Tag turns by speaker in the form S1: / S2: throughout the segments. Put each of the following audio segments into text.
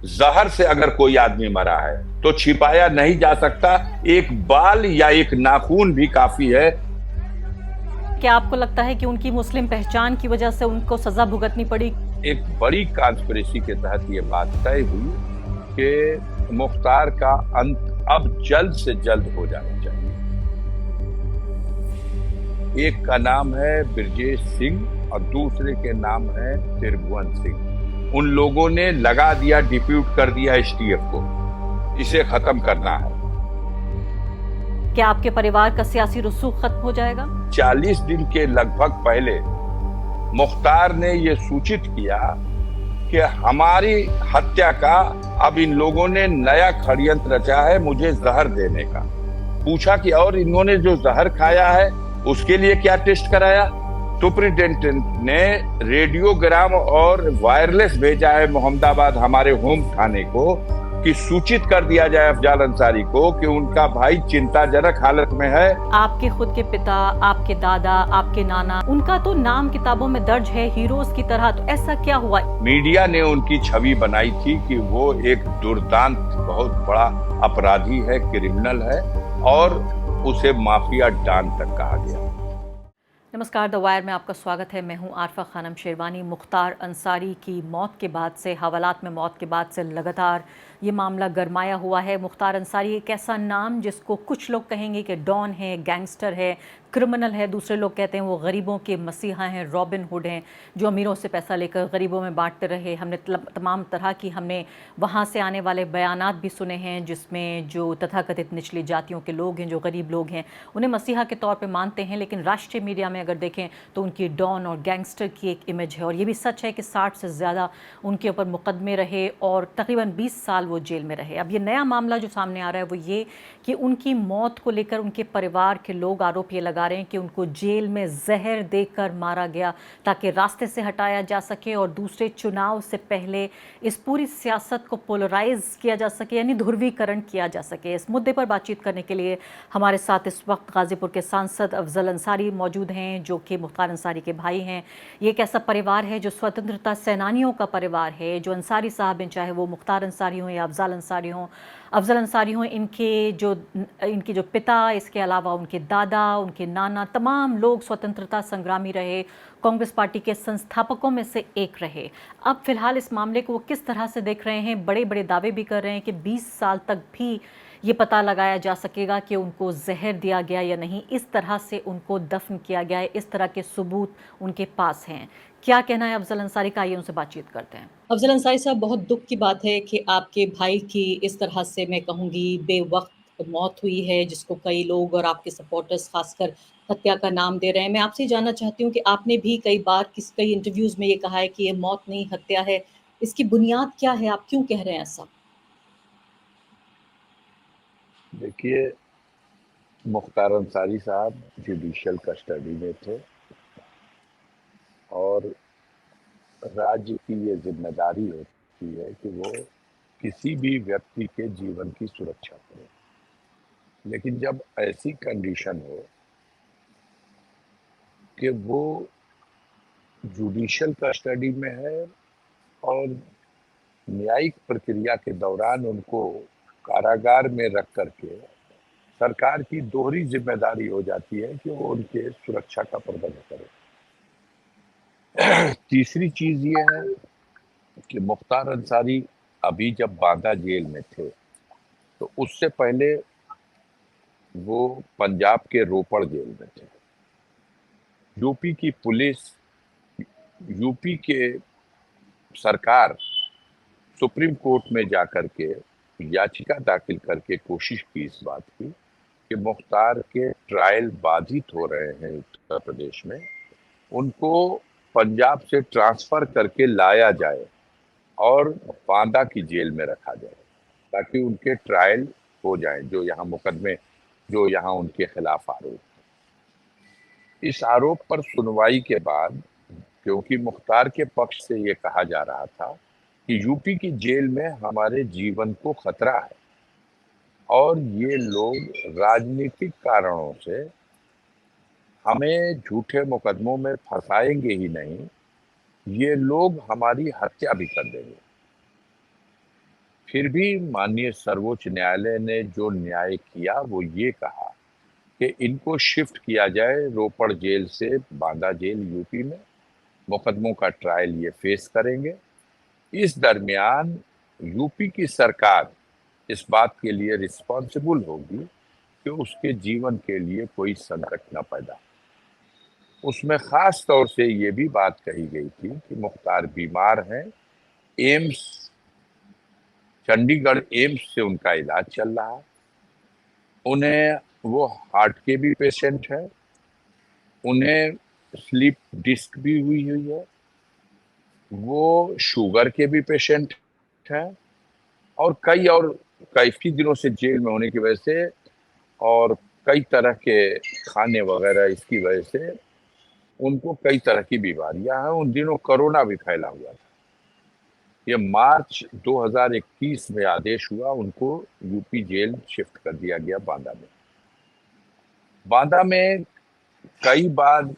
S1: जहर से अगर कोई आदमी मरा है तो छिपाया नहीं जा सकता। एक बाल या एक नाखून भी काफी है।
S2: क्या आपको लगता है कि उनकी मुस्लिम पहचान की वजह से उनको सजा भुगतनी पड़ी?
S1: एक बड़ी कॉन्स्पिरेसी के तहत ये बात तय हुई कि मुख्तार का अंत अब जल्द से जल्द हो जाना चाहिए। एक का नाम है ब्रजेश सिंह और दूसरे के नाम है त्रिभुवन सिंह। उन लोगों ने लगा दिया, डिप्यूट कर दिया एसटीएफ को, इसे खत्म करना है।
S2: क्या आपके परिवार का सियासी रसूख खत्म हो जाएगा?
S1: 40 दिन के लगभग पहले मुख्तार ने ये सूचित किया कि हमारी हत्या का अब इन लोगों ने नया षड्यंत्र रचा है, मुझे जहर देने का। पूछा कि और इन्होंने जो जहर खाया है उसके लिए क्या टेस्ट कराया? सुपरिटेंडेंट ने रेडियोग्राम और वायरलेस भेजा है मोहम्मदाबाद हमारे होम थाने को कि सूचित कर दिया जाए अफजाल अंसारी को कि उनका भाई चिंताजनक हालत में है।
S2: आपके खुद के पिता, आपके दादा, आपके नाना, उनका तो नाम किताबों में दर्ज है हीरोज की तरह, तो ऐसा क्या हुआ?
S1: मीडिया ने उनकी छवि बनाई थी कि वो एक दुर्दांत बहुत बड़ा अपराधी है, क्रिमिनल है, और उसे माफिया डॉन तक कहा गया।
S2: नमस्कार, द वायर में आपका स्वागत है। मैं हूं आरफा खानम शेरवानी। मुख्तार अंसारी की मौत के बाद से, हवालात में मौत के बाद से लगातार ये मामला गरमाया हुआ है। मुख्तार अंसारी एक ऐसा नाम जिसको कुछ लोग कहेंगे कि डॉन है, गैंगस्टर है, क्रिमिनल है। दूसरे लोग कहते हैं वो गरीबों के मसीहा हैं, रॉबिन हुड हैं, जो अमीरों से पैसा लेकर गरीबों में बांटते रहे। हमने तमाम तरह की हमने वहाँ से आने वाले बयानात भी सुने हैं जिसमें जो तथाकथित निचली जातियों के लोग हैं, जो गरीब लोग हैं, उन्हें मसीहा के तौर पे मानते हैं। लेकिन राष्ट्रीय मीडिया में अगर देखें तो उनकी डॉन और गैंगस्टर की एक इमेज है। और ये भी सच है कि 60 से ज़्यादा उनके ऊपर मुकदमे रहे और तकरीबन 20 साल वो जेल में रहे। अब ये नया मामला जो सामने आ रहा है वो ये कि उनकी मौत को लेकर उनके परिवार के लोग आरोप ये लगा रहे हैं कि उनको जेल में जहर देकर मारा गया ताकि रास्ते से हटाया जा सके और दूसरे चुनाव से पहले इस पूरी सियासत को पोलराइज किया जा सके, यानी ध्रुवीकरण किया जा सके। इस मुद्दे पर बातचीत करने के लिए हमारे साथ इस वक्त गाजीपुर के सांसद अफजल अंसारी मौजूद हैं, जो कि मुख्तार अंसारी के भाई हैं। ये एक ऐसा परिवार है जो स्वतंत्रता सेनानियों का परिवार है, जो अंसारी साहब हैं, चाहे वो मुख्तार अंसारी हों या अफजल अंसारी हों। अफजल अंसारी हों, इनके जो पिता, इसके अलावा उनके दादा, उनके नाना, तमाम लोग स्वतंत्रता संग्रामी रहे, कांग्रेस पार्टी के संस्थापकों में से एक रहे। अब फिलहाल इस मामले को वो किस तरह से देख रहे हैं? बड़े बड़े दावे भी कर रहे हैं कि 20 साल तक भी ये पता लगाया जा सकेगा कि उनको जहर दिया गया या नहीं, इस तरह से उनको दफन किया गया है, इस तरह के सबूत उनके पास हैं। क्या कहना है अफजल अंसारी का? आइए उनसे बातचीत करते हैं। अफजल अंसारी साहब, बहुत दुख की बात है कि आपके भाई की इस तरह से, मैं कहूँगी, बेवक्त मौत हुई है, जिसको कई लोग और आपके सपोर्टर्स खासकर हत्या का नाम दे रहे हैं। मैं आपसे जानना चाहती हूँ कि आपने भी कई बार कई इंटरव्यूज़ में ये कहा है कि ये मौत नहीं हत्या है। इसकी बुनियाद क्या है? आप क्यों कह रहे हैं ऐसा?
S1: देखिए, मुख्तार अंसारी साहब जुडिशियल कस्टडी में थे और राज्य की ये जिम्मेदारी होती है कि वो किसी भी व्यक्ति के जीवन की सुरक्षा करे। लेकिन जब ऐसी कंडीशन हो कि वो जुडिशियल कस्टडी में है और न्यायिक प्रक्रिया के दौरान उनको कारागार में रख करके सरकार की दोहरी जिम्मेदारी हो जाती है कि वो उनके सुरक्षा का प्रबंध करे। तीसरी चीज ये है कि मुख्तार अंसारी अभी जब बांदा जेल में थे तो उससे पहले वो पंजाब के रोपड़ जेल में थे। यूपी की पुलिस, यूपी के सरकार सुप्रीम कोर्ट में जाकर के याचिका दाखिल करके कोशिश की इस बात की कि मुख्तार के ट्रायल बाधित हो रहे हैं उत्तर प्रदेश में, उनको पंजाब से ट्रांसफर करके लाया जाए और बांदा की जेल में रखा जाए ताकि उनके ट्रायल हो जाए, जो यहाँ उनके खिलाफ आरोप। इस आरोप पर सुनवाई के बाद, क्योंकि मुख्तार के पक्ष से ये कहा जा रहा था कि यूपी की जेल में हमारे जीवन को खतरा है और ये लोग राजनीतिक कारणों से हमें झूठे मुकदमों में फंसाएंगे ही नहीं, ये लोग हमारी हत्या भी कर देंगे। फिर भी माननीय सर्वोच्च न्यायालय ने जो न्याय किया वो ये कहा कि इनको शिफ्ट किया जाए रोपड़ जेल से बांदा जेल यूपी में, मुकदमों का ट्रायल ये फेस करेंगे। इस दरमियान यूपी की सरकार इस बात के लिए रिस्पॉन्सिबल होगी कि उसके जीवन के लिए कोई संकट न पैदा। उसमें खास तौर से ये भी बात कही गई थी कि मुख्तार बीमार हैं, एम्स चंडीगढ़ एम्स से उनका इलाज चल रहा है, उन्हें वो हार्ट के भी पेशेंट है, उन्हें स्लीप डिस्क भी हुई है, वो शुगर के भी पेशेंट हैं और काफ़ी दिनों से जेल में होने की वजह से और कई तरह के खाने वगैरह इसकी वजह से उनको कई तरह की बीमारियां हैं। उन दिनों कोरोना भी फैला हुआ था। ये मार्च 2021 में आदेश हुआ, उनको यूपी जेल शिफ्ट कर दिया गया बांदा में। बांदा में कई बार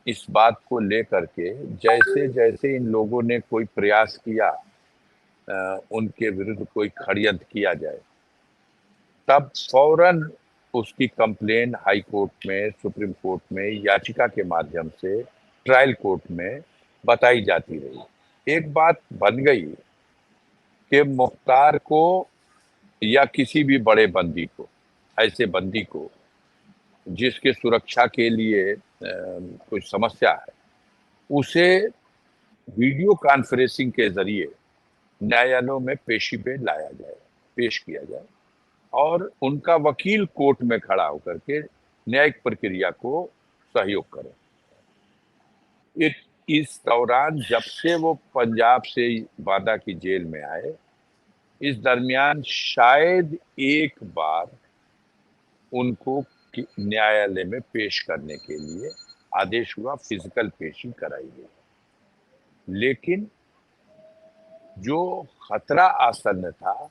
S1: इस बात को लेकर के जैसे जैसे इन लोगों ने कोई प्रयास किया उनके विरुद्ध कोई षड्यंत्र किया जाए, तब फौरन उसकी कंप्लेन हाई कोर्ट में, सुप्रीम कोर्ट में, याचिका के माध्यम से ट्रायल कोर्ट में बताई जाती रही। एक बात बन गई कि मुख्तार को या किसी भी बड़े बंदी को, ऐसे बंदी को जिसके सुरक्षा के लिए कोई समस्या है, उसे वीडियो कॉन्फ्रेंसिंग के जरिए न्यायालयों में पेशी पे लाया जाए, पेश किया जाए और उनका वकील कोर्ट में खड़ा होकर के न्यायिक प्रक्रिया को सहयोग करे। इस दौरान जब से वो पंजाब से बांदा की जेल में आए, इस दरमियान शायद एक बार उनको न्यायालय में पेश करने के लिए आदेश हुआ, फिजिकल पेशी कराई गई। लेकिन जो खतरा आसन्न था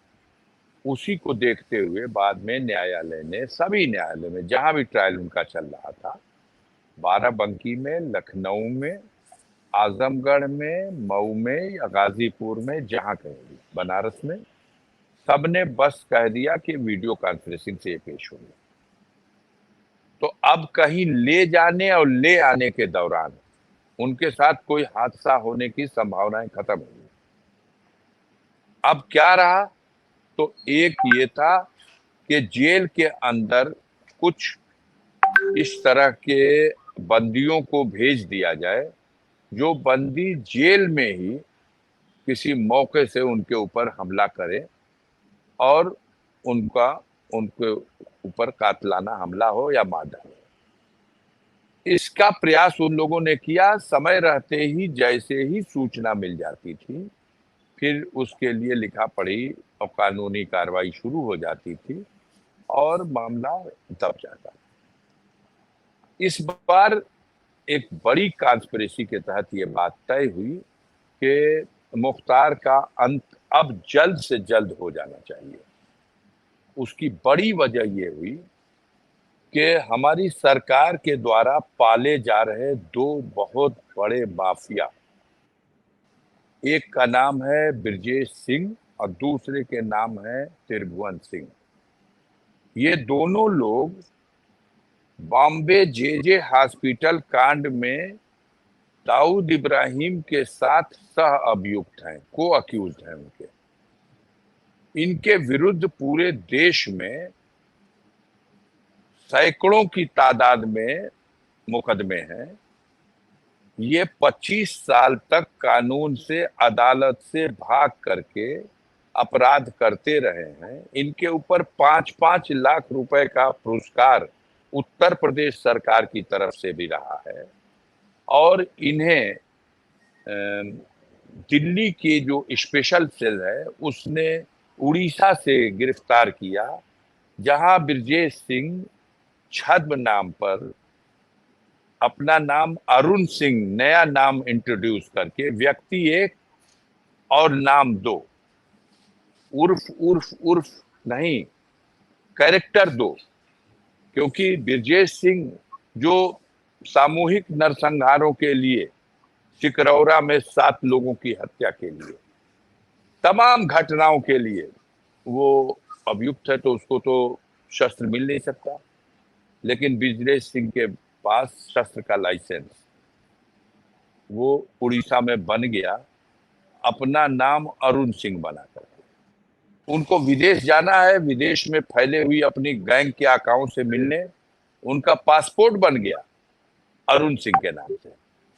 S1: उसी को देखते हुए बाद में न्यायालय ने, सभी न्यायालय में जहां भी ट्रायल उनका चल रहा था, बाराबंकी में, लखनऊ में, आजमगढ़ में, मऊ में या गाजीपुर में, जहां कहीं भी, बनारस में, सबने बस कह दिया कि वीडियो कॉन्फ्रेंसिंग से पेश होंगे। तो अब कहीं ले जाने और ले आने के दौरान उनके साथ कोई हादसा होने की संभावनाएं खत्म हो गई। अब क्या रहा? तो एक ये था कि जेल के अंदर कुछ इस तरह के बंदियों को भेज दिया जाए जो बंदी जेल में ही किसी मौके से उनके ऊपर हमला करे और उनके ऊपर कातलाना हमला हो या मार डाले। इसका प्रयास उन लोगों ने किया। समय रहते ही जैसे ही सूचना मिल जाती थी, फिर उसके लिए लिखा पढ़ी और कानूनी कार्रवाई शुरू हो जाती थी और मामला दब जाता। इस बार एक बड़ी कॉन्स्पिरेसी के तहत ये बात तय हुई कि मुख्तार का अंत अब जल्द से जल्द हो जाना चाहिए। उसकी बड़ी वजह ये हुई कि हमारी सरकार के द्वारा पाले जा रहे दो बहुत बड़े माफिया, एक का नाम है ब्रजेश सिंह और दूसरे के नाम है त्रिभुवन सिंह। ये दोनों लोग बॉम्बे जे हॉस्पिटल कांड में दाऊद इब्राहिम के साथ सह अभियुक्त हैं, को अक्यूज्ड हैं। इनके विरुद्ध पूरे देश में सैकड़ों की तादाद में मुकदमे हैं। ये 25 साल तक कानून से, अदालत से भाग करके अपराध करते रहे हैं। इनके ऊपर 5-5 लाख रुपए का पुरस्कार उत्तर प्रदेश सरकार की तरफ से भी रहा है और इन्हें दिल्ली की जो स्पेशल सेल है उसने उड़ीसा से गिरफ्तार किया, जहां ब्रजेश सिंह छद्म नाम पर अपना नाम अरुण सिंह, नया नाम इंट्रोड्यूस करके, व्यक्ति एक और नाम दो, उर्फ नहीं, कैरेक्टर दो, क्योंकि ब्रजेश सिंह जो सामूहिक नरसंहारों के लिए, सिकरौरा में 7 लोगों की हत्या के लिए, तमाम घटनाओं के लिए वो अभियुक्त है तो उसको तो शस्त्र मिल नहीं सकता, लेकिन ब्रिजनेश सिंह के पास शस्त्र का लाइसेंस वो उड़ीसा में बन गया, अपना नाम अरुण सिंह बना करके। उनको विदेश जाना है, विदेश में फैले हुई अपनी गैंग के अकाउंट से मिलने, उनका पासपोर्ट बन गया अरुण सिंह के नाम से,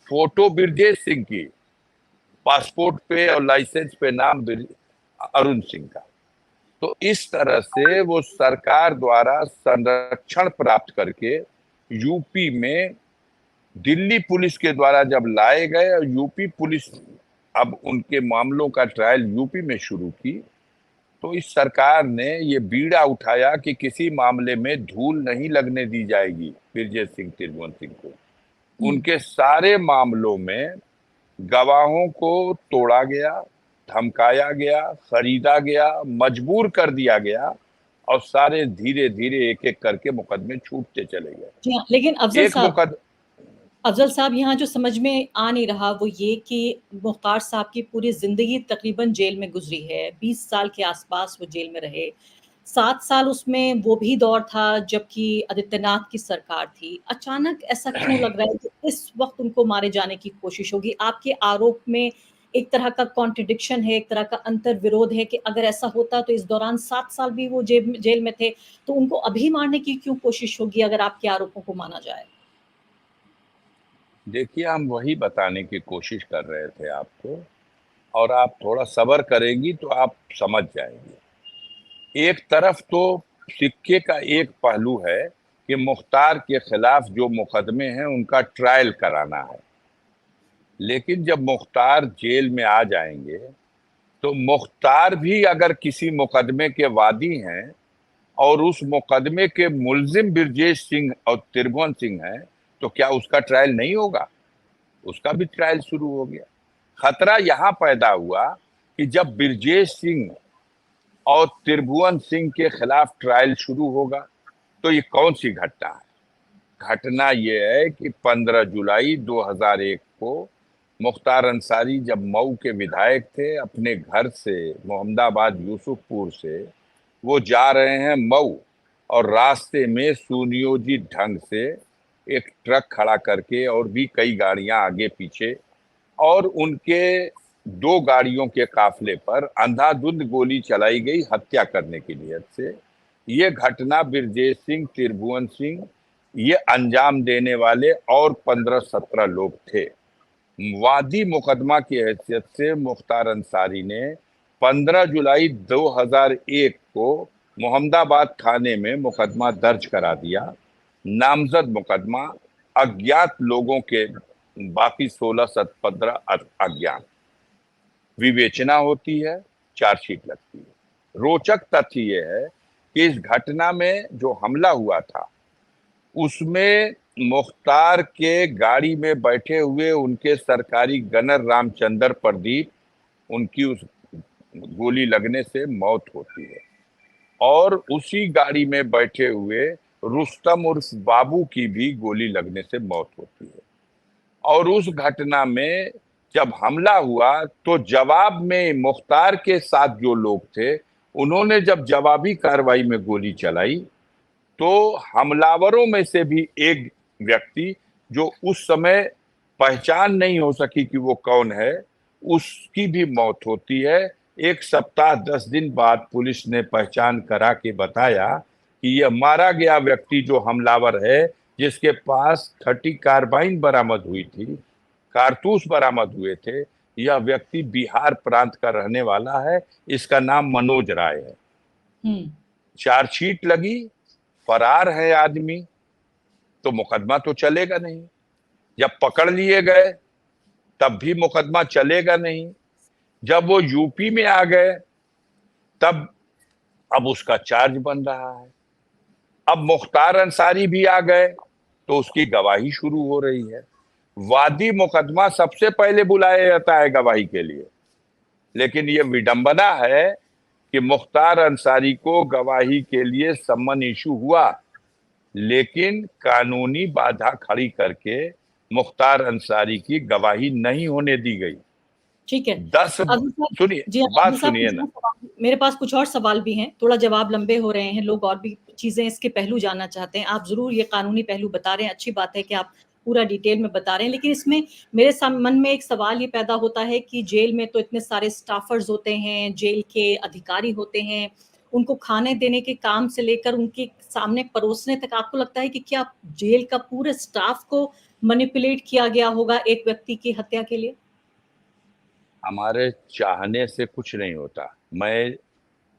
S1: फोटो ब्रिजेश सिंह की, पासपोर्ट पे और लाइसेंस पे नाम अरुण सिंह का। तो इस तरह से वो सरकार द्वारा संरक्षण प्राप्त करके यूपी में दिल्ली पुलिस के द्वारा जब लाए गए और यूपी पुलिस अब उनके मामलों का ट्रायल यूपी में शुरू की, तो इस सरकार ने ये बीड़ा उठाया कि किसी मामले में धूल नहीं लगने दी जाएगी ब्रिजेश सिंह त्रिभुवन सिंह को। उनके सारे मामलों में गवाहों को तोड़ा गया, धमकाया गया, खरीदा गया, मजबूर कर दिया गया और सारे धीरे धीरे एक एक करके मुकदमे छूटते चले गए।
S2: जी हाँ, लेकिन अफजल साहब यहाँ जो समझ में आ नहीं रहा वो ये कि मुख्तार साहब की पूरी जिंदगी तकरीबन जेल में गुजरी है, 20 साल के आसपास वो जेल में रहे, 7 साल उसमें वो भी दौर था जबकि आदित्यनाथ की सरकार थी। अचानक ऐसा क्यों लग रहा है कि इस वक्त उनको मारे जाने की कोशिश होगी? आपके आरोप में एक तरह का कॉन्ट्रडिक्शन है, एक तरह का अंतर विरोध है कि अगर ऐसा होता तो इस दौरान 7 साल भी वो जेल में थे, तो उनको अभी मारने की क्यों कोशिश होगी अगर आपके आरोपों को माना जाए?
S1: देखिए, हम वही बताने की कोशिश कर रहे थे आपको, और आप थोड़ा सब्र करेंगी तो आप समझ जाएंगी। एक तरफ तो सिक्के का एक पहलू है कि मुख्तार के खिलाफ जो मुकदमे हैं उनका ट्रायल कराना है, लेकिन जब मुख्तार जेल में आ जाएंगे तो मुख्तार भी अगर किसी मुकदमे के वादी हैं और उस मुकदमे के मुलजिम ब्रिजेश सिंह और त्रिभुवन सिंह हैं, तो क्या उसका ट्रायल नहीं होगा? उसका भी ट्रायल शुरू हो गया। खतरा यहां पैदा हुआ कि जब ब्रिजेश सिंह और त्रिभुवन सिंह के खिलाफ ट्रायल शुरू होगा तो ये कौन सी घटना है? घटना ये है कि 15 जुलाई 2001 को मुख्तार अंसारी जब मऊ के विधायक थे, अपने घर से मोहम्मदाबाद यूसुफपुर से वो जा रहे हैं मऊ, और रास्ते में सुनियोजित ढंग से एक ट्रक खड़ा करके और भी कई गाड़ियां आगे पीछे और उनके 2 गाड़ियों के काफिले पर अंधाधुंध गोली चलाई गई हत्या करने की नियत से। ये घटना ब्रिजेश सिंह, त्रिभुवन सिंह, ये अंजाम देने वाले और 15-17 लोग थे। वादी मुकदमा की हैसियत से मुख्तार अंसारी ने 15 जुलाई 2001 को मोहम्मदाबाद थाने में मुकदमा दर्ज करा दिया, नामजद मुकदमा, अज्ञात लोगों के बाकी 16-15 अज्ञात। विवेचना होती है, चार्जशीट लगती है। रोचक तथ्य ये है कि इस घटना में जो हमला हुआ था उसमें मुख्तार के गाड़ी में बैठे हुए उनके सरकारी गनर रामचंद्र प्रदीप, उनकी उस गोली लगने से मौत होती है, और उसी गाड़ी में बैठे हुए रुस्तम उर्फ बाबू की भी गोली लगने से मौत होती है। और उस घटना में जब हमला हुआ तो जवाब में मुख्तार के साथ जो लोग थे उन्होंने जब जवाबी कार्रवाई में गोली चलाई तो हमलावरों में से भी एक व्यक्ति, जो उस समय पहचान नहीं हो सकी कि वो कौन है, उसकी भी मौत होती है। 1 सप्ताह 10 दिन बाद पुलिस ने पहचान करा के बताया कि यह मारा गया व्यक्ति जो हमलावर है, जिसके पास 30 कार्बाइन बरामद हुई थी, कारतूस बरामद हुए थे, यह व्यक्ति बिहार प्रांत का रहने वाला है, इसका नाम मनोज राय है। चार्जशीट लगी, फरार है आदमी, तो मुकदमा तो चलेगा नहीं। जब पकड़ लिए गए तब भी मुकदमा चलेगा नहीं। जब वो यूपी में आ गए तब अब उसका चार्ज बन रहा है। अब मुख्तार अंसारी भी आ गए तो उसकी गवाही शुरू हो रही है। वादी मुकदमा सबसे पहले बुलाया जाता है गवाही के लिए, लेकिन ये विडंबना है कि मुख्तार अंसारी को गवाही के लिए सम्मन इशू हुआ, लेकिन कानूनी बाधा खड़ी करके मुख्तार अंसारी की गवाही नहीं होने दी गई।
S2: ठीक है।
S1: 10
S2: अभी सर
S1: सुनिए,
S2: जी हाँ,
S1: बात
S2: अभी साहब
S1: सुनिए
S2: कुछ
S1: ना।
S2: और सवाल मेरे पास कुछ और सवाल भी हैं, थोड़ा जवाब लंबे हो रहे हैं, लोग और भी चीज़ें इसके पहलू जानना चाहते हैं। आप ज़रूर ये कानूनी पहलू बता रहे हैं, अच्छी बात है कि आप पूरा डिटेल में बता रहे हैं, लेकिन इसमें मेरे मन में एक सवाल ये पैदा होता है कि जेल में तो इतने सारे स्टाफर्स होते हैं, जेल के अधिकारी होते हैं, उनको खाने देने के काम से लेकर उनके सामने परोसने तक, आपको लगता है कि क्या जेल का पूरे स्टाफ को मैनिपुलेट किया गया होगा एक व्यक्ति की हत्या के लिए?
S1: हमारे चाहने से कुछ नहीं होता। मैं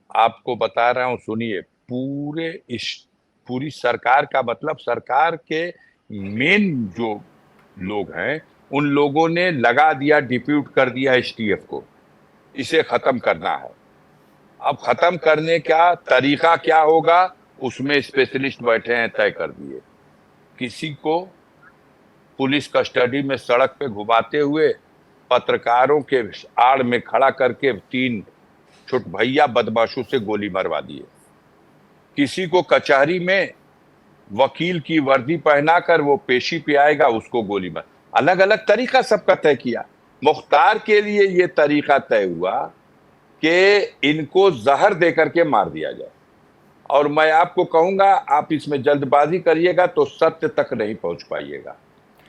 S1: आपको बता रहा हूँ, सुनिए, पूरी सरकार का मतलब सरकार के मेन जो लोग हैं, उन लोगों ने लगा दिया, डिप्यूट कर दिया एसटीएफ को, इसे खत्म करना है। अब खत्म करने का तरीका क्या होगा, उसमें स्पेशलिस्ट बैठे हैं, तय कर दिए। किसी को पुलिस कस्टडी में सड़क पे घुमाते हुए पत्रकारों के आड़ में खड़ा करके 3 छुटभैया बदमाशों से गोली मरवा दिए। किसी को कचहरी में वकील की वर्दी पहनाकर वो पेशी पे आएगा, उसको गोली मार, अलग अलग तरीका सबका तय किया। मुख्तार के लिए ये तरीका तय हुआ कि इनको जहर देकर के मार दिया जाए। और मैं आपको कहूंगा, आप इसमें जल्दबाजी करिएगा तो सत्य तक नहीं पहुंच पाइएगा।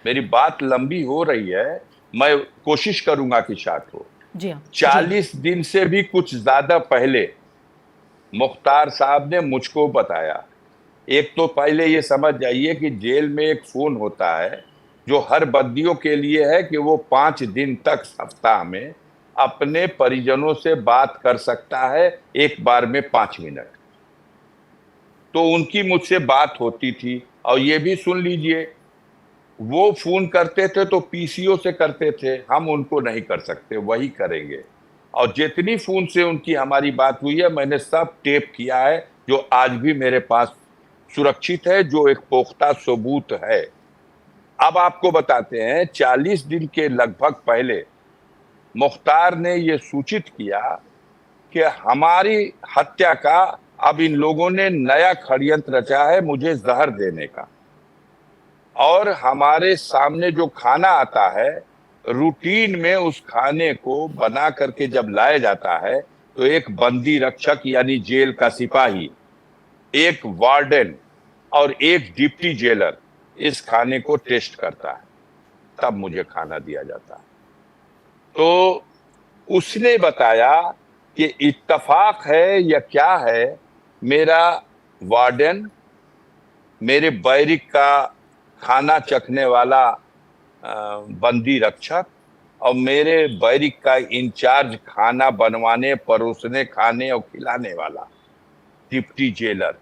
S1: मेरी बात लंबी हो रही है, मैं कोशिश करूंगा कि शार्ट हो।
S2: जी हाँ।
S1: 40 दिन से भी कुछ ज्यादा पहले मुख्तार साहब ने मुझको बताया। एक तो पहले ये समझ जाइए कि जेल में एक फोन होता है जो हर बंदियों के लिए है कि वो 5 दिन तक सप्ताह में अपने परिजनों से बात कर सकता है, एक बार में 5 मिनट। तो उनकी मुझसे बात होती थी। और ये भी सुन लीजिए, वो फोन करते थे तो पीसीओ से करते थे, हम उनको नहीं कर सकते, वही करेंगे। और जितनी फोन से उनकी हमारी बात हुई है, मैंने सब टेप किया है, जो आज भी मेरे पास सुरक्षित है, जो एक पुख्ता सबूत है। अब आपको बताते हैं, 40 दिन के लगभग पहले मुख्तार ने ये सूचित किया कि हमारी हत्या का अब इन लोगों ने नया षड्यंत्र रचा है, मुझे जहर देने का। और हमारे सामने जो खाना आता है, रूटीन में उस खाने को बना करके जब लाया जाता है, तो एक बंदी रक्षक यानी जेल का सिपाही, एक वार्डन और एक डिप्टी जेलर इस खाने को टेस्ट करता है, तब मुझे खाना दिया जाता है। तो उसने बताया कि इत्तेफाक है या क्या है, मेरा वार्डन, मेरे बैरिक का खाना चखने वाला बंदी रक्षक और मेरे बैरिक का इंचार्ज खाना बनवाने, परोसने, खाने और खिलाने वाला डिप्टी जेलर,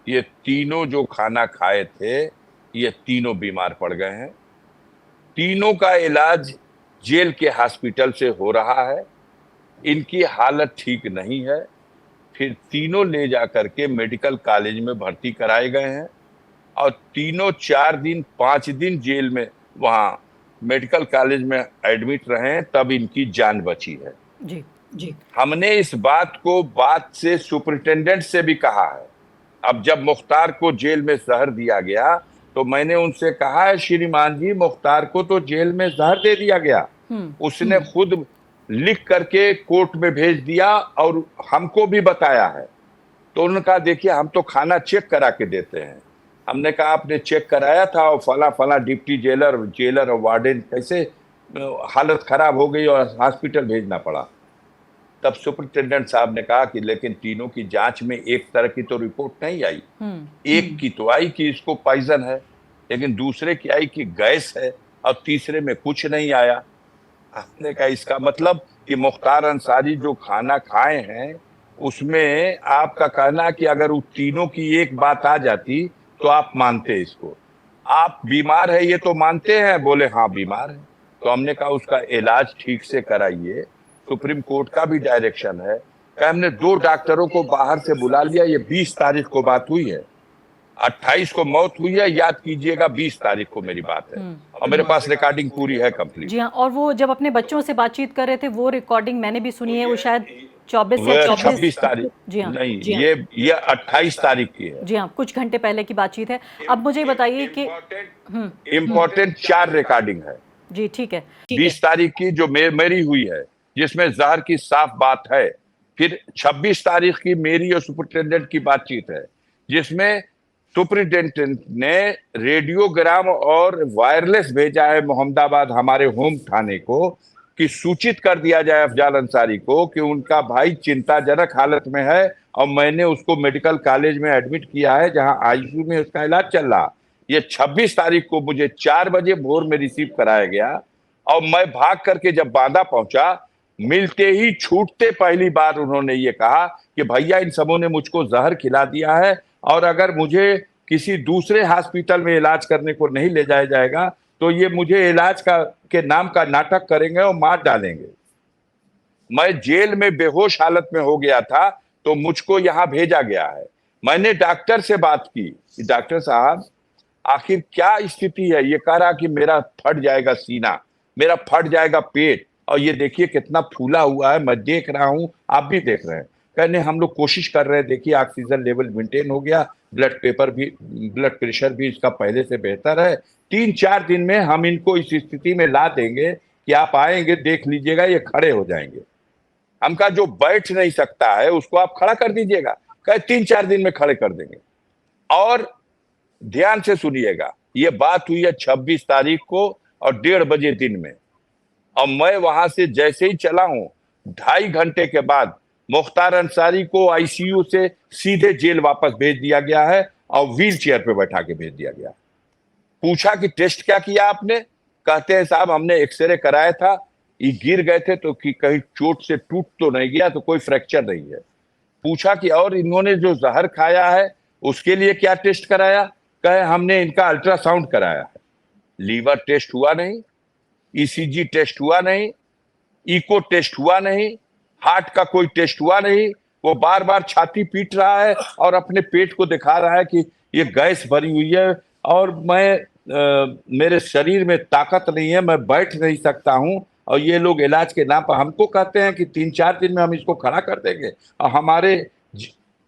S1: ये तीनों जो खाना खाए थे, ये तीनों बीमार पड़ गए हैं। तीनों का इलाज जेल के हॉस्पिटल से हो रहा है, इनकी हालत ठीक नहीं है। फिर तीनों ले जा करके मेडिकल कॉलेज में भर्ती कराए गए हैं और तीनों 4 दिन 5 दिन जेल में वहां मेडिकल कॉलेज में एडमिट रहे, तब इनकी जान बची है।
S2: जी, जी।
S1: हमने इस बात से सुपरिटेंडेंट से भी कहा है। अब जब मुख्तार को जेल में जहर दिया गया, तो मैंने उनसे कहा है, श्रीमान जी, मुख्तार को तो जेल में जहर दे दिया गया, उसने खुद लिख करके कोर्ट में भेज दिया और हमको भी बताया है। तो उन्होंने कहा, देखिए, हम तो खाना चेक करा के देते हैं। हमने कहा, आपने चेक कराया था और फला डिप्टी जेलर और वार्डन कैसे हालत खराब हो गई और हॉस्पिटल भेजना पड़ा। तब सुपरिटेंडेंट साहब ने कहा कि लेकिन तीनों की जांच में एक तरह की तो रिपोर्ट नहीं आई। एक की तो आई कि इसको पॉइजन है, लेकिन दूसरे की आई कि गैस है, और तीसरे में कुछ नहीं आया। हमने कहा, इसका मतलब कि मुख्तार अंसारी जो खाना खाए हैं, उसमें आपका कहना कि अगर उन तीनों की एक बात आ जाती तो आप मानते इसको। आप बीमार है ये तो मानते हैं? बोले हाँ बीमार है। तो हमने कहा, उसका इलाज ठीक से कराइए, सुप्रीम कोर्ट का भी डायरेक्शन है। हमने 2 डॉक्टरों को बाहर से बुला लिया, ये 20 तारीख को बात हुई है, 28 को मौत हुई है, याद कीजिएगा 20 तारीख को मेरी बात है, और मेरे पास रिकॉर्डिंग पूरी है कंप्लीट।
S2: जी हाँ, और वो जब अपने बच्चों से बातचीत कर रहे थे, वो रिकॉर्डिंग मैंने भी सुनी है, वो शायद 24 या
S1: 26 तारीख,
S2: जी हाँ,
S1: नहीं,
S2: जी हाँ,
S1: ये 28 तारीख की है।
S2: जी हाँ, कुछ घंटे पहले की बातचीत है। अब मुझे बताइए कि
S1: इम्पोर्टेंट 4 रिकॉर्डिंग है।
S2: जी, ठीक है, ठीक है।
S1: 20 तारीख की जो मेरी हुई है, जिसमें जहर की साफ बात है। फिर 26 तारीख की मेरी और सुपरिटेंडेंट की बातचीत है, जिसमें सुपरिटेंडेंट ने रेडियोग्राम और वायरलेस भेजा है मोहम्मदाबाद हमारे होम थाने को, कि सूचित कर दिया जाए अफजाल अंसारी को कि उनका भाई चिंताजनक हालत में है, और मैंने उसको मेडिकल कॉलेज में एडमिट किया है, जहां आईसीयू में उसका इलाज चल रहा। ये 26 तारीख को मुझे 4 बजे भोर में रिसीव कराया गया, और मैं भाग करके जब बांदा पहुंचा, मिलते ही छूटते पहली बार उन्होंने ये कहा कि भैया इन सबों ने मुझको जहर खिला दिया है, और अगर मुझे किसी दूसरे हॉस्पिटल में इलाज करने को नहीं ले जाया जाएगा तो ये मुझे इलाज का के नाम का नाटक करेंगे और मार डालेंगे। मैं जेल में बेहोश हालत में हो गया था, तो मुझको यहां भेजा गया है। मैंने डॉक्टर से बात की कि डॉक्टर साहब आखिर क्या स्थिति है। ये कह रहा कि मेरा फट जाएगा सीना, मेरा फट जाएगा पेट, और ये देखिए कितना फूला हुआ है, मैं देख रहा हूं, आप भी देख रहे हैं। कहने हम लोग कोशिश कर रहे हैं, देखिए ऑक्सीजन लेवल मेंटेन हो गया, ब्लड प्रेशर भी इसका पहले से बेहतर है। 3-4 दिन में हम इनको इस स्थिति में ला देंगे कि आप आएंगे देख लीजिएगा, ये खड़े हो जाएंगे। हम कहा जो बैठ नहीं सकता है उसको आप खड़ा कर दीजिएगा। कहे 3-4 दिन में खड़े कर देंगे। और ध्यान से सुनिएगा, ये बात हुई है 26 तारीख को और 1:30 बजे दिन में, और मैं वहां से जैसे ही चला हूं, 2.5 घंटे के बाद मुख्तार अंसारी को आईसीयू से सीधे जेल वापस भेज दिया गया है, और व्हील चेयर पे बैठा के भेज दिया गया। पूछा कि टेस्ट क्या किया आपने? कहते हैं साहब हमने एक्सरे कराया था, ये गिर गए थे तो कि कहीं चोट से टूट तो नहीं गया, तो कोई फ्रैक्चर नहीं है। पूछा कि और इन्होंने जो जहर खाया है उसके लिए क्या टेस्ट कराया? कहे हमने इनका अल्ट्रासाउंड कराया है। लीवर टेस्ट हुआ नहीं, ईसीजी टेस्ट हुआ नहीं, इको टेस्ट हुआ नहीं, हार्ट का कोई टेस्ट हुआ नहीं। वो बार बार छाती पीट रहा है और अपने पेट को दिखा रहा है कि ये गैस भरी हुई है, और मेरे शरीर में ताकत नहीं है, मैं बैठ नहीं सकता हूं, और ये लोग इलाज के नाम पर हमको कहते हैं कि 3-4 दिन में हम इसको खड़ा कर देंगे, और हमारे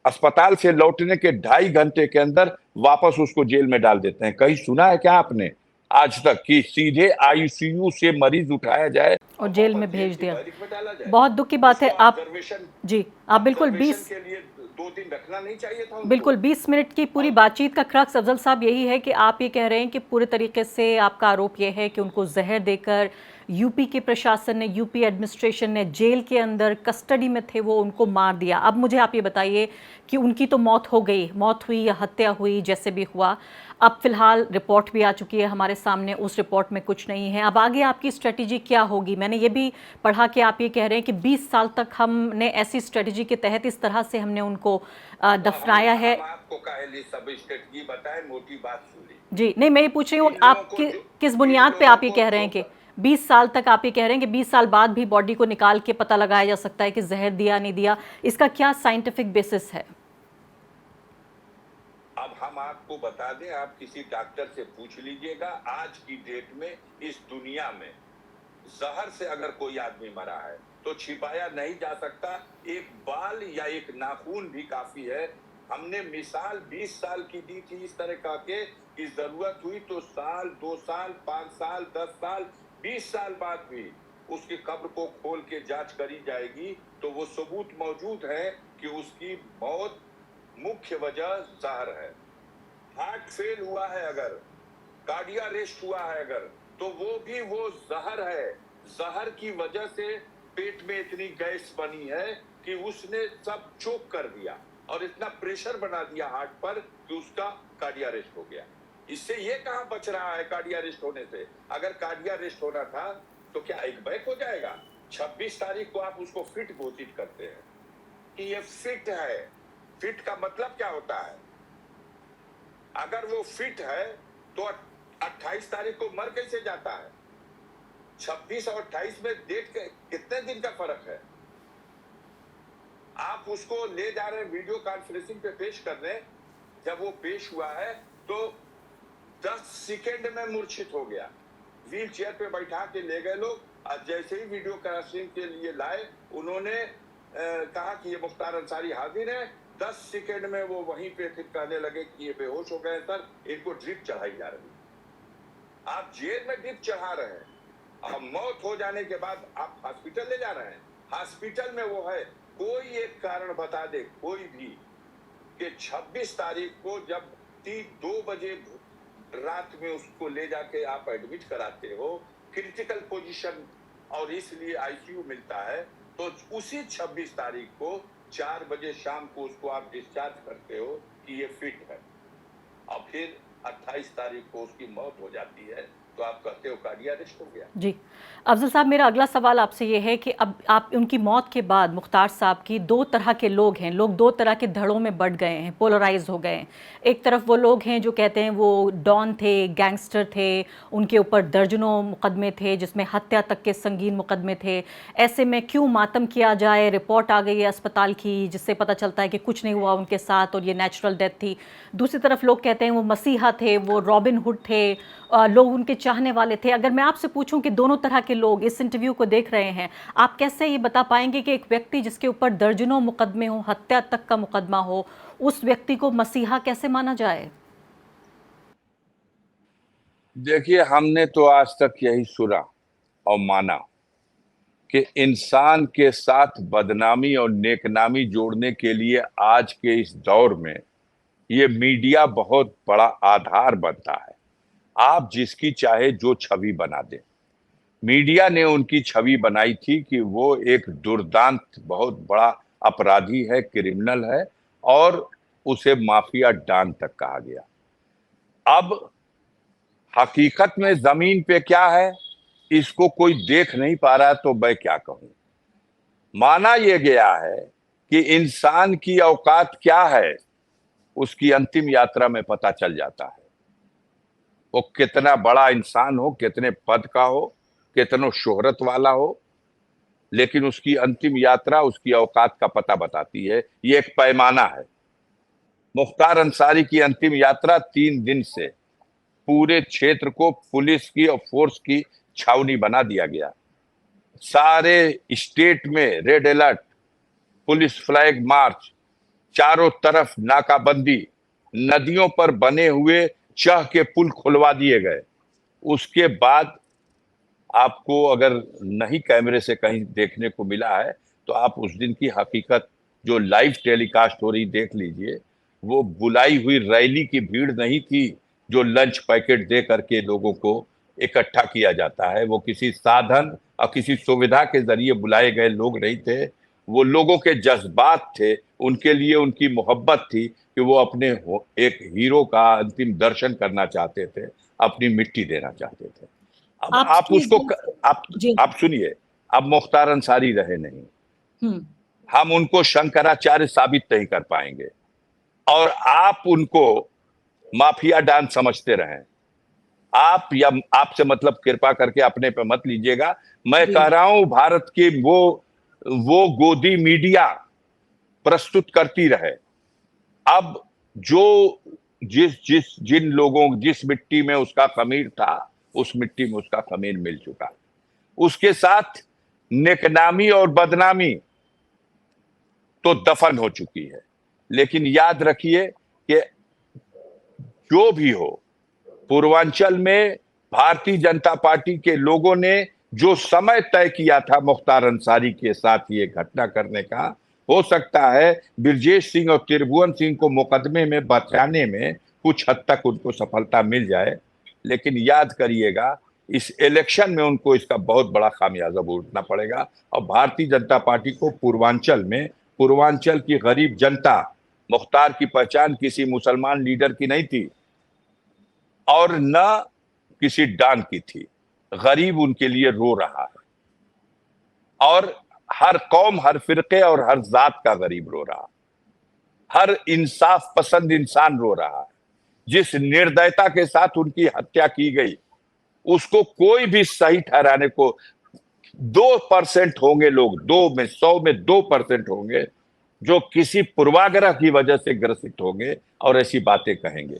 S1: अस्पताल से लौटने के 2.5 घंटे के अंदर वापस उसको जेल में डाल देते हैं। कहीं सुना है क्या आपने आज तक कि सीधे आईसीयू से मरीज उठाया जाए
S2: और जेल में भेज
S1: की
S2: दिया?
S1: बैरिक में डाला जाए?
S2: बहुत दुख की बात है।
S1: उसको
S2: आप
S1: ऑब्जर्वेशन
S2: जी, आप बिल्कुल
S1: ऑब्जर्वेशन
S2: 20
S1: के लिए 2 दिन रखना नहीं चाहिए था उनको?
S2: बिल्कुल 20 मिनट की पूरी बातचीत का क्रक्स अफजल साहब यही है कि आप ये कह रहे हैं कि पूरे तरीके से आपका आरोप ये है कि उनको जहर देकर यूपी के प्रशासन ने, यूपी एडमिनिस्ट्रेशन ने जेल के अंदर कस्टडी में थे वो उनको मार दिया। अब मुझे आप ये बताइए कि उनकी तो मौत हो गई, मौत हुई या हत्या हुई जैसे भी हुआ, अब फिलहाल रिपोर्ट भी आ चुकी है हमारे सामने, उस रिपोर्ट में कुछ नहीं है। अब आगे आपकी स्ट्रेटजी क्या होगी? मैंने ये भी पढ़ा कि आप ये कह रहे हैं कि 20 साल तक हमने ऐसी स्ट्रेटजी के तहत इस तरह से हमने उनको दफनाया है।
S1: हम आपको काहे सब स्ट्रेटजी बताएं, मोटी बात सुनी।
S2: जी, नहीं मैं ये पूछ रही हूँ आप किस बुनियाद पे आप ये कह रहे हैं कि 20 साल तक आप ये कह रहे हैं कि 20 साल बाद भी बॉडी को निकाल के पता लगाया जा सकता है कि जहर दिया नहीं दिया, इसका क्या साइंटिफिक बेसिस है?
S1: अब हम आपको बता दें, आप किसी डॉक्टर से पूछ लीजिएगा, आज की डेट में इस दुनिया में जहर से अगर कोई आदमी मरा है तो छिपाया नहीं जा सकता। एक बाल या एक नाखून भी काफी है। हमने मिसाल 20 साल की दी थी इस तरह का के कि जरूरत हुई तो साल, 2 साल, 5 साल, 10 साल, 20 साल बाद भी उसकी कब्र को खोल के जांच करी जाएगी, तो वो सबूत मौजूद है कि उसकी मौत मुख्य वजह जहर है। हार्ट फेल हुआ है अगर, कार्डिया अरेस्ट हुआ है अगर, तो वो भी वो जहर है। जहर की वजह से पेट में इतनी गैस बनी है कि उसने सब चोक कर दिया और इतना प्रेशर बना दिया हार्ट पर कि उसका कार्डिया अरेस्ट हो गया। इससे ये कहां बच रहा है कार्डिया अरेस्ट होने से? अगर कार्डिया अरेस्ट होना था तो क्या एक बैक हो जाएगा? 26 तारीख को आप उसको फिट घोषित करते हैं कि ये फिट है। फिट का मतलब क्या होता है? अगर वो फिट है तो 28 तारीख को मर कैसे जाता है? 26 और 28 में डेट कितने दिन का फर्क है? आप उसको ले जा रहे हैं वीडियो कॉन्फ्रेंसिंग पे पेश करने, जब वो पेश हुआ है तो 10 सेकंड में मूर्छित हो गया। व्हील चेयर पे बैठा के ले गए लोग, और जैसे ही वीडियो कॉन्फ्रेंसिंग के लिए लाए, उन्होंने कहा कि ये मुख्तार अंसारी हाजिर है। 10 सेकंड में वो वहीं पे फिर कहने लगे कि ये बेहोश हो गए सर, इनको ड्रिप चढ़ाई जा रही है। आप जेल में ड्रिप चढ़ा रहे हैं, अब मौत हो जाने के बाद आप हॉस्पिटल ले जा रहे हैं, हॉस्पिटल में वो है, कोई एक कारण बता दे कोई भी कि 26 तारीख को जब 2 बजे रात में उसको ले जाके आप एडमिट कराते हो, क्रिटिकल पोजीशन और इसलिए आईसीयू मिलता है, तो उसी 26 तारीख को 4 बजे शाम को उसको आप डिस्चार्ज करते हो कि ये फिट है, और फिर 28 तारीख को उसकी मौत हो जाती है, तो आप कहते हो कार्डियक अरेस्ट हो गया।
S2: जी, अफ़ज़ल साहब, मेरा अगला सवाल आपसे ये है कि अब आप उनकी मौत के बाद मुख्तार साहब की 2 तरह के लोग हैं, लोग 2 तरह के धड़ों में बँट गए हैं, पोलराइज़ हो गए हैं। एक तरफ वो लोग हैं जो कहते हैं वो डॉन थे, गैंगस्टर थे, उनके ऊपर दर्जनों मुकदमे थे जिसमें हत्या तक के संगीन मुकदमे थे। ऐसे में क्यों मातम किया जाए? रिपोर्ट आ गई है अस्पताल की जिससे पता चलता है कि कुछ नहीं हुआ उनके साथ और ये नेचुरल डेथ थी। दूसरी तरफ लोग कहते हैं वो मसीहा थे, वो रॉबिन हुड थे, लोग उनके चाहने वाले थे। अगर मैं आपसे पूछूं कि दोनों तरह के लोग इस इंटरव्यू को देख रहे हैं, आप कैसे ये बता पाएंगे कि एक व्यक्ति जिसके ऊपर दर्जनों मुकदमे हो, हत्या तक का मुकदमा हो, उस व्यक्ति को मसीहा कैसे माना जाए?
S1: देखिए, हमने तो आज तक यही सुना और माना कि इंसान के साथ बदनामी और नेकनामी जोड़ने के लिए आज के इस दौर में ये मीडिया बहुत बड़ा आधार बनता है। आप जिसकी चाहे जो छवि बना दें। मीडिया ने उनकी छवि बनाई थी कि वो एक दुर्दांत बहुत बड़ा अपराधी है, क्रिमिनल है, और उसे माफिया डॉन तक कहा गया। अब हकीकत में जमीन पे क्या है, इसको कोई देख नहीं पा रहा, तो मैं क्या कहूं। माना यह गया है कि इंसान की औकात क्या है, उसकी अंतिम यात्रा में पता चल जाता है। वो कितना बड़ा इंसान हो, कितने पद का हो, कितनो शोहरत वाला हो, लेकिन उसकी अंतिम यात्रा उसकी औकात का पता बताती है। ये एक पैमाना है। मुख्तार अंसारी की अंतिम यात्रा 3 दिन से पूरे क्षेत्र को पुलिस की और फोर्स की छावनी बना दिया गया। सारे स्टेट में red alert, police flag march, चारों तरफ नाकाबंदी, नदियों पर बने हुए चह के पुल खुलवा दिए गए। उसके बाद आपको अगर नहीं कैमरे से कहीं देखने को मिला है, तो आप उस दिन की हकीकत जो लाइव टेलीकास्ट हो रही देख लीजिए। वो बुलाई हुई रैली की भीड़ नहीं थी जो लंच पैकेट दे करके लोगों को इकट्ठा किया जाता है। वो किसी साधन और किसी सुविधा के जरिए बुलाए गए लोग नहीं थे। वो लोगों के जज्बात थे, उनके लिए उनकी मोहब्बत थी कि वो अपने एक हीरो का अंतिम दर्शन करना चाहते थे, अपनी मिट्टी देना चाहते थे। अब आप
S2: आपकी
S1: उसको आप
S2: जी।
S1: आप सुनिए। अब मुख्तार अंसारी रहे नहीं,
S2: हम्म।
S1: हम उनको शंकराचार्य साबित नहीं कर पाएंगे, और आप उनको माफिया डॉन समझते रहें। आप या आपसे मतलब कृपा करके अपने पे मत लीजिएगा। मैं
S2: जी।
S1: कह रहा हूं भारत की वो गोदी मीडिया प्रस्तुत करती रहे। अब जो जिस जिस जिन लोगों जिस मिट्टी में उसका खमीर था, उस मिट्टी में उसका खमीर मिल चुका। उसके साथ नेकनामी और बदनामी तो दफन हो चुकी है। लेकिन याद रखिए कि जो भी हो, पूर्वांचल में भारतीय जनता पार्टी के लोगों ने जो समय तय किया था मुख्तार अंसारी के साथ ये घटना करने का, हो सकता है ब्रजेश सिंह और त्रिभुवन सिंह को मुकदमे में बचाने में कुछ हद तक उनको सफलता मिल जाए। लेकिन याद करिएगा, इस इलेक्शन में उनको इसका बहुत बड़ा खामियाजा भुगतना पड़ेगा। और भारतीय जनता पार्टी को पूर्वांचल की गरीब जनता, मुख्तार की पहचान किसी मुसलमान लीडर की नहीं थी और न किसी डॉन की थी। गरीब उनके लिए रो रहा है, और हर कौम, हर फिरके और हर जात का गरीब रो रहा है। हर इंसाफ पसंद इंसान रो रहा है। जिस निर्दयता के साथ उनकी हत्या की गई, उसको कोई भी सही ठहराने को 2% होंगे लोग, 2 में 100 में 2% होंगे जो किसी पूर्वाग्रह की वजह से ग्रसित होंगे और ऐसी बातें कहेंगे।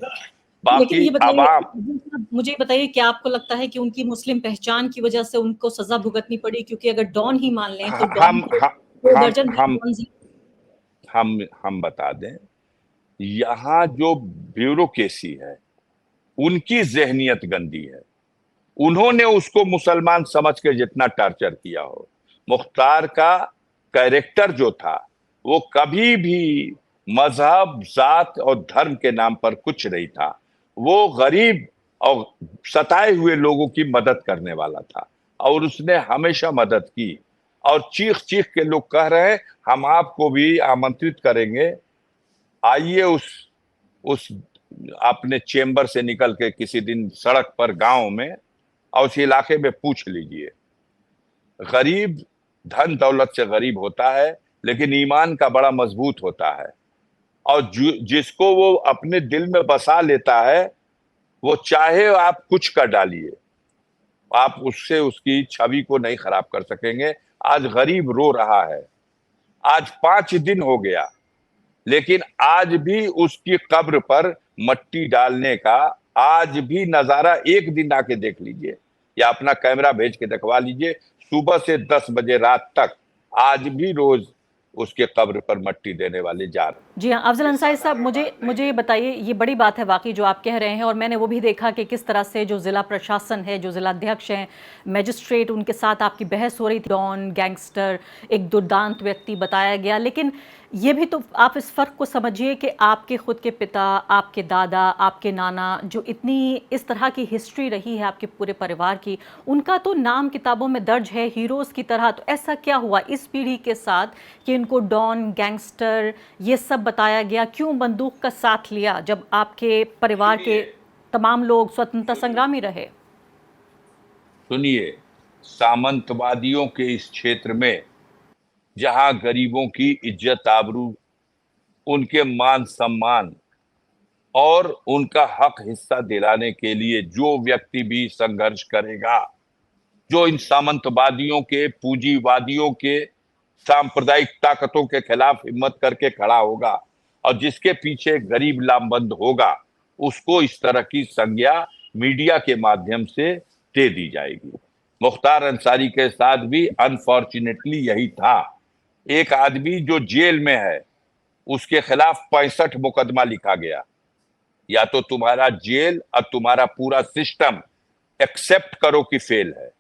S2: लेकिन
S1: बाकी
S2: ये बताइए,
S1: आवाम,
S2: मुझे बताइए, क्या आपको लगता है कि उनकी मुस्लिम पहचान की वजह से उनको सजा भुगतनी पड़ी? क्योंकि अगर डॉन ही मान लें तो डॉन
S1: हम
S2: को
S1: हम
S2: 2
S1: हम
S2: दर्जन
S1: हम
S2: डॉन जी।
S1: हम बता दें, यहाँ जो ब्यूरोक्रेसी है, उनकी ज़हनियत गंदी है। उन्होंने उसको मुसलमान समझ के जितना टॉर्चर किया हो। मुख्तार का कैरेक्टर जो था वो कभी भी मजहब, जात और धर्म के नाम पर कुछ नहीं था। वो गरीब और सताए हुए लोगों की मदद करने वाला था और उसने हमेशा मदद की। और चीख चीख के लोग कह रहे हैं हम आपको भी आमंत्रित करेंगे, आइए उस अपने चेंबर से निकल के किसी दिन सड़क पर गांव में और उस इलाके में पूछ लीजिए। गरीब धन दौलत से गरीब होता है लेकिन ईमान का बड़ा मजबूत होता है, और जिसको वो अपने दिल में बसा लेता है वो चाहे आप कुछ कर डालिए, आप उससे उसकी छवि को नहीं खराब कर सकेंगे। आज गरीब रो रहा है, आज 5 दिन हो गया, लेकिन आज भी उसकी कब्र पर मट्टी डालने का आज भी नजारा एक दिन आके देख लीजिए या अपना कैमरा भेज के दिखवा लीजिए। सुबह से 10 बजे रात तक आज भी रोज उसके कब्र पर मट्टी देने वाले जा रहे हैं।
S2: जी हाँ, अफजल अंसारी साहब, मुझे ये बताइए, ये बड़ी बात है वाकई जो आप कह रहे हैं, और मैंने वो भी देखा कि किस तरह से जो ज़िला प्रशासन है, जो ज़िलाध्यक्ष हैं, मजिस्ट्रेट, उनके साथ आपकी बहस हो रही थी। डॉन, गैंगस्टर, एक दुर्दांत व्यक्ति बताया गया। लेकिन ये भी तो आप इस फ़र्क को समझिए कि आपके खुद के पिता, आपके दादा, आपके नाना, जो इतनी इस तरह की हिस्ट्री रही है आपके पूरे परिवार की, उनका तो नाम किताबों में दर्ज है हीरोज़ की तरह। तो ऐसा क्या हुआ इस पीढ़ी के साथ कि इनको डॉन, गैंगस्टर ये सब बताया गया? क्यों बंदूक का साथ लिया जब आपके परिवार के तमाम लोग स्वतंत्रता संग्रामी रहे?
S1: सुनिए, सामंतवादियों के इस क्षेत्र में जहां गरीबों की इज्जत आबरू, उनके मान सम्मान और उनका हक हिस्सा दिलाने के लिए जो व्यक्ति भी संघर्ष करेगा, जो इन सामंतवादियों के, पूंजीवादियों के, सांप्रदायिक ताकतों के खिलाफ हिम्मत करके खड़ा होगा और जिसके पीछे गरीब लामबंद होगा, उसको इस तरह की संज्ञा मीडिया के माध्यम से दे दी जाएगी। मुख्तार अंसारी के साथ भी अनफॉर्चुनेटली यही था। एक आदमी जो जेल में है उसके खिलाफ 65 मुकदमा लिखा गया। या तो तुम्हारा जेल और तुम्हारा पूरा सिस्टम एक्सेप्ट करो कि फेल है,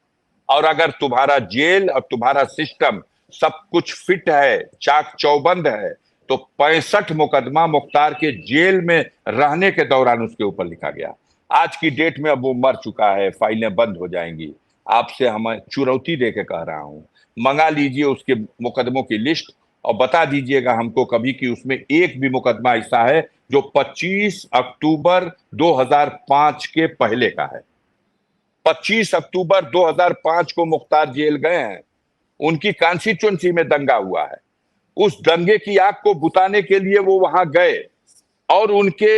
S1: और अगर तुम्हारा जेल और तुम्हारा सिस्टम सब कुछ फिट है, चाक चौबंद है, तो 65 मुकदमा मुख्तार के जेल में रहने के दौरान उसके ऊपर लिखा गया। आज की डेट में अब वो मर चुका है, फाइलें बंद हो जाएंगी। आपसे हम चुनौती दे के कह रहा हूं, मंगा लीजिए उसके मुकदमों की लिस्ट और बता दीजिएगा हमको कभी कि उसमें एक भी मुकदमा ऐसा है जो 25 अक्टूबर 2005 के पहले का है। 25 अक्टूबर 2005 को मुख्तार जेल गए हैं, उनकी कॉन्स्टिट्यूएंसी में दंगा हुआ है। उस दंगे की आग को बुताने के लिए वो वहां गए और उनके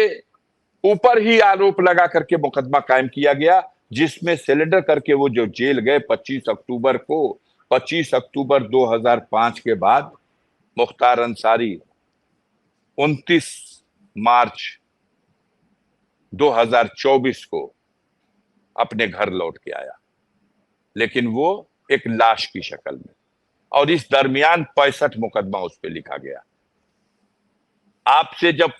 S1: ऊपर ही आरोप लगा करके मुकदमा कायम किया गया, जिसमें सिलेंडर करके वो जो जेल गए 25 अक्टूबर को। 25 अक्टूबर 2005 के बाद मुख्तार अंसारी 29 मार्च 2024 को अपने घर लौट के आया, लेकिन वो एक लाश की शक्ल में, और इस दरमियान 65 मुकदमा उस पर लिखा गया। आपसे जब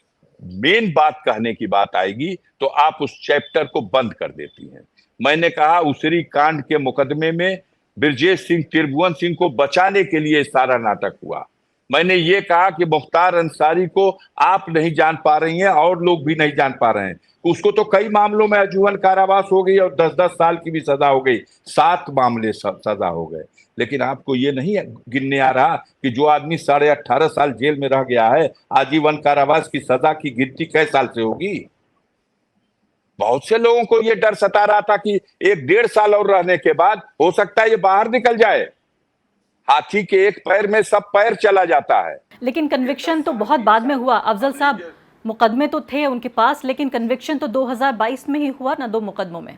S1: मेन बात कहने की बात आएगी तो आप उस चैप्टर को बंद कर देती हैं। मैंने कहा उसरी कांड के मुकदमे में ब्रजेश सिंह, त्रिभुवन सिंह को बचाने के लिए सारा नाटक हुआ। मैंने ये कहा कि मुख्तार अंसारी को आप नहीं जान पा रही हैं और लोग भी नहीं जान पा रहे हैं। उसको तो कई मामलों में आजीवन कारावास हो गई और 10-10 साल की भी सजा हो गई, 7 मामले सजा हो गए। लेकिन आपको ये नहीं गिनने आ रहा कि जो आदमी 18.5 साल जेल में रह गया है, आजीवन कारावास की सजा की गिनती कै साल से होगी? बहुत से लोगों को ये डर सता रहा था कि 1-1.5 साल और रहने के बाद हो सकता है ये बाहर निकल जाए। हाथी के एक पैर में सब पैर चला जाता है।
S2: लेकिन कन्विक्शन तो बहुत बाद में हुआ अफजल साहब। मुकदमे तो थे उनके पास, लेकिन कन्विक्शन तो 2022 में ही हुआ ना, 2 मुकदमों में।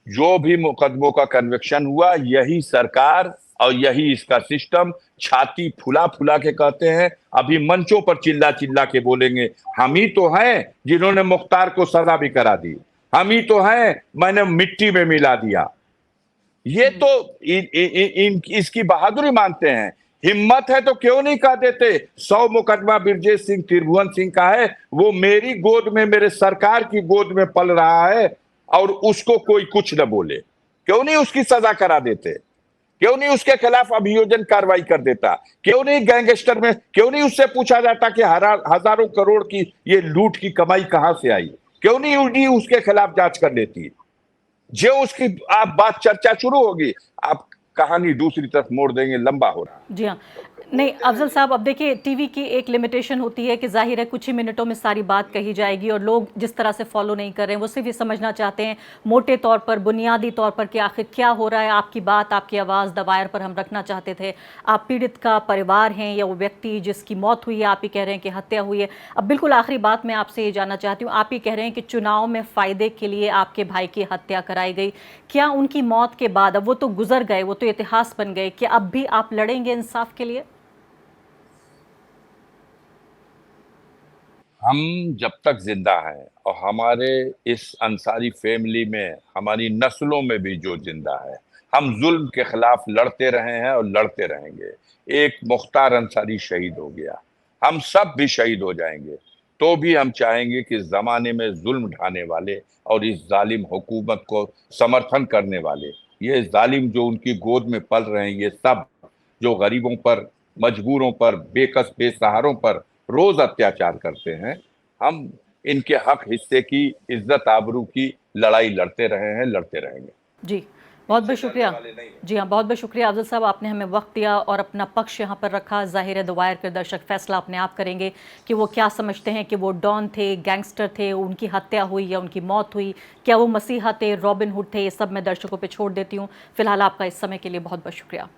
S1: जो भी मुकदमों का कन्विक्शन हुआ, यही सरकार और यही इसका सिस्टम छाती फुला फुला के कहते हैं, अभी मंचों पर चिल्ला चिल्ला के बोलेंगे हम ही तो हैं जिन्होंने मुख्तार को सजा भी करा दी, हम ही तो हैं, मैंने मिट्टी में मिला दिया। ये तो इसकी बहादुरी मानते हैं। हिम्मत है तो क्यों नहीं कह देते 100 मुकदमा ब्रजेश सिंह, त्रिभुवन सिंह का है, वो मेरी गोद में, मेरे सरकार की गोद में पल रहा है, और उसको कोई कुछ न बोले? क्यों नहीं उसकी सजा करा देते? क्यों नहीं उसके खिलाफ अभियोजन कार्रवाई कर देता? क्यों नहीं गैंगस्टर में, क्यों नहीं उससे पूछा जाता कि हजारों करोड़ की ये लूट की कमाई कहां से आई? क्यों नहीं ईडी उसके खिलाफ जांच कर लेती? जो उसकी आप बात चर्चा शुरू होगी, आप कहानी दूसरी तरफ मोड़ देंगे, लंबा हो रहा है।
S2: जी हाँ। नहीं अफ़ज़ल साहब, अब देखिए टीवी की एक लिमिटेशन होती है कि ज़ाहिर है कुछ ही मिनटों में सारी बात कही जाएगी और लोग जिस तरह से फॉलो नहीं कर रहे हैं वो सिर्फ ये समझना चाहते हैं मोटे तौर पर, बुनियादी तौर पर कि आखिर क्या हो रहा है। आपकी बात, आपकी आवाज़ द वायर पर हम रखना चाहते थे। आप पीड़ित का परिवार हैं या वो व्यक्ति जिसकी मौत हुई है, आप ही कह रहे हैं कि हत्या हुई है। अब बिल्कुल आखिरी बात मैं आपसे ये जानना चाहती हूँ, आप ही कह रहे हैं कि चुनाव में फ़ायदे के लिए आपके भाई की हत्या कराई गई। क्या उनकी मौत के बाद, अब वो तो गुजर गए, वो तो इतिहास बन गए, कि अब भी आप लड़ेंगे इंसाफ के लिए?
S1: हम जब तक जिंदा हैं और हमारे इस अंसारी फैमिली में, हमारी नस्लों में भी जो जिंदा है, हम जुल्म के खिलाफ लड़ते रहे हैं और लड़ते रहेंगे। एक मुख्तार अंसारी शहीद हो गया, हम सब भी शहीद हो जाएंगे, तो भी हम चाहेंगे कि इस जमाने में जुल्म ढाने वाले और इस जालिम हुकूमत को समर्थन करने वाले, ये जालिम जो उनकी गोद में पल रहे हैं, ये सब जो गरीबों पर, मजबूरों पर, बेकस बेसहारों पर रोज अत्याचार करते हैं, हम इनके हक हिस्से की, इज्जत आबरू की लड़ाई लड़ते रहे हैं, लड़ते रहेंगे।
S2: जी, बहुत-बहुत शुक्रिया। जी हाँ, बहुत-बहुत शुक्रिया अफ़ज़ल साहब, आपने हमें वक़्त दिया और अपना पक्ष यहाँ पर रखा। ज़ाहिर है द वायर के दर्शक फ़ैसला अपने आप करेंगे कि वो क्या समझते हैं, कि वो डॉन थे, गैंगस्टर थे, उनकी हत्या हुई या उनकी मौत हुई, क्या वो मसीहा थे, रॉबिन हुड थे, ये सब मैं दर्शकों पे छोड़ देती हूँ। फ़िलहाल आपका इस समय के लिए बहुत-बहुत शुक्रिया।